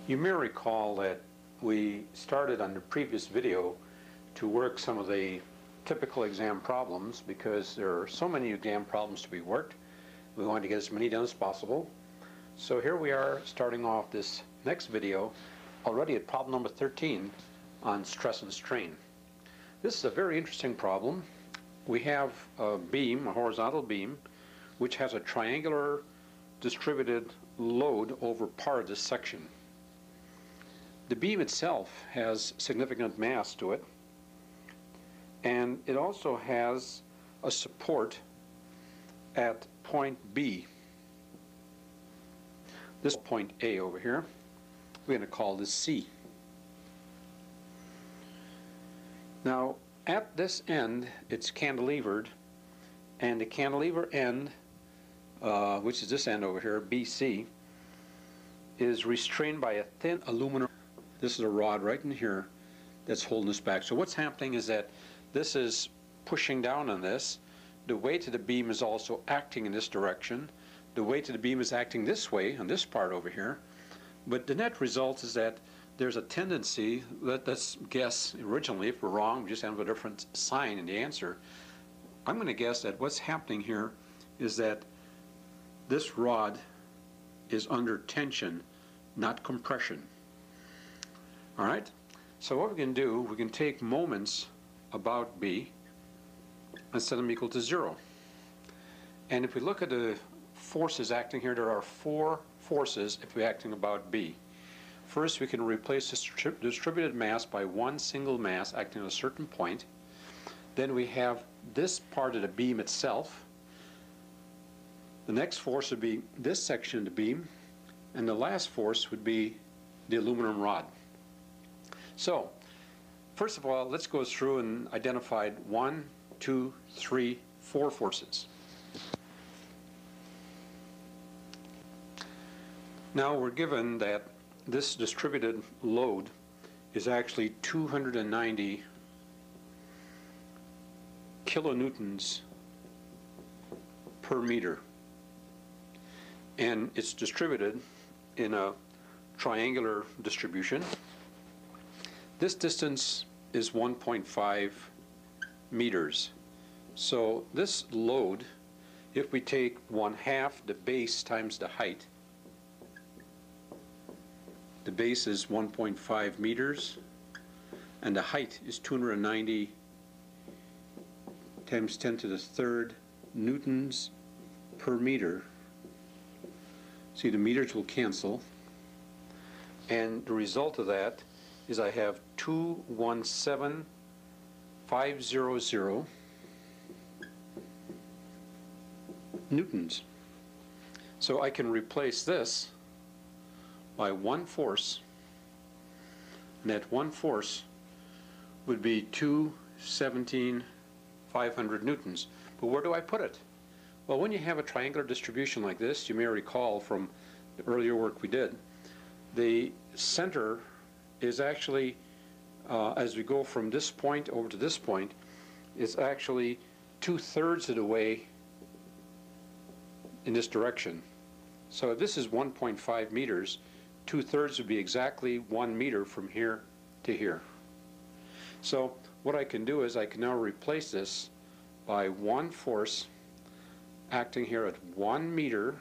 You may recall that we started on the previous video to work some of the typical exam problems because there are so many exam problems to be worked. We wanted to get as many done as possible. So here we are starting off this next video already at problem number 13 on stress and strain. This is a very interesting problem. We have a beam, a horizontal beam, which has a triangular distributed load over part of this section. The beam itself has significant mass to it, and it also has a support at point B. This point A over here, we're going to call this C. Now at this end it's cantilevered, and the cantilever end, which is this end over here, BC, is restrained by a thin aluminum. This is a rod right in here that's holding this back. So what's happening is that this is pushing down on this. The weight of the beam is also acting in this direction. The weight of the beam is acting this way on this part over here. But the net result is that there's a tendency, let's guess originally, if we're wrong, we just have a different sign in the answer. I'm going to guess that what's happening here is that this rod is under tension, not compression. All right? So what we can do, we can take moments about B and set them equal to 0. And if we look at the forces acting here, there are 4 forces if we're acting about B. First, we can replace the distributed mass by one single mass acting at a certain point. Then we have this part of the beam itself. The next force would be this section of the beam, and the last force would be the aluminum rod. So, first of all, let's go through and identify 1, 2, 3, 4 forces. Now we're given that this distributed load is actually 290 kilonewtons per meter, and it's distributed in a triangular distribution. This distance is 1.5 meters. So this load, if we take 1/2 the base times the height, the base is 1.5 meters, and the height is 290 times 10 to the third newtons per meter. See, the meters will cancel, and the result of that is I have 217,500 newtons. So I can replace this by one force, and that one force would be 217,500 newtons. But where do I put it? Well, when you have a triangular distribution like this, you may recall from the earlier work we did, the center is actually, as we go from this point over to this point, is actually 2/3 of the way in this direction. So if this is 1.5 meters, 2/3 would be exactly 1 meter from here to here. So what I can do is I can now replace this by one force acting here at 1 meter.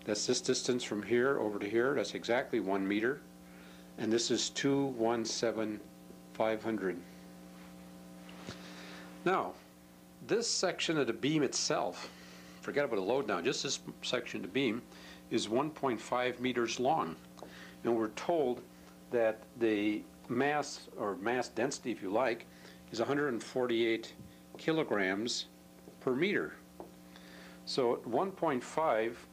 That's this distance from here over to here. That's exactly 1 meter. And this is 217,500. Now, this section of the beam itself, forget about the load now, just this section of the beam is 1.5 meters long. And we're told that the mass, or mass density if you like, is 148 kilograms per meter. So 1.5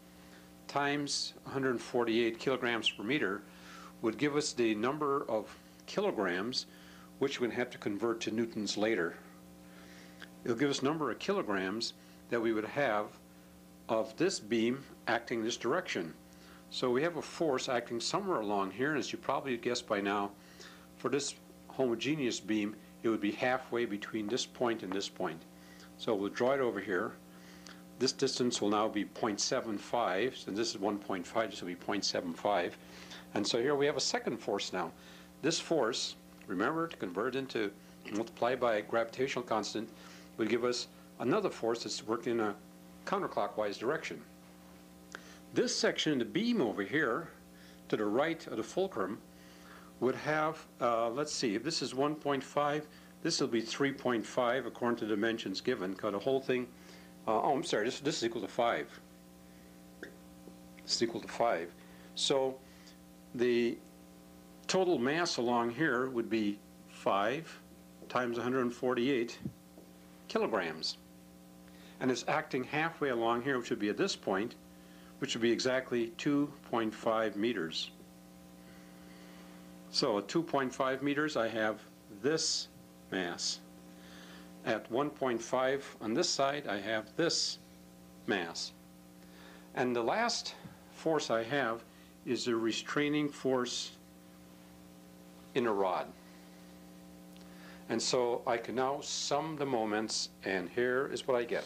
times 148 kilograms per meter would give us the number of kilograms, which we'd have to convert to newtons later. It'll give us number of kilograms that we would have of this beam acting this direction. So we have a force acting somewhere along here, and as you probably guessed by now, for this homogeneous beam, it would be halfway between this point and this point. So we'll draw it over here. This distance will now be 0.75, so this is 1.5, this will be 0.75. And so here we have a second force now. This force, remember, to convert into multiply by a gravitational constant, will give us another force that's working in a counterclockwise direction. This section of the beam over here, to the right of the fulcrum, would have, let's see, if this is 1.5, this will be 3.5 according to the dimensions given, because the whole thing, oh, I'm sorry, this is equal to 5. This is equal to 5. So the total mass along here would be 5 times 148 kilograms. And it's acting halfway along here, which would be at this point, which would be exactly 2.5 meters. So at 2.5 meters, I have this mass. At 1.5 on this side, I have this mass. And the last force I have is the restraining force in a rod. And so I can now sum the moments, and here is what I get.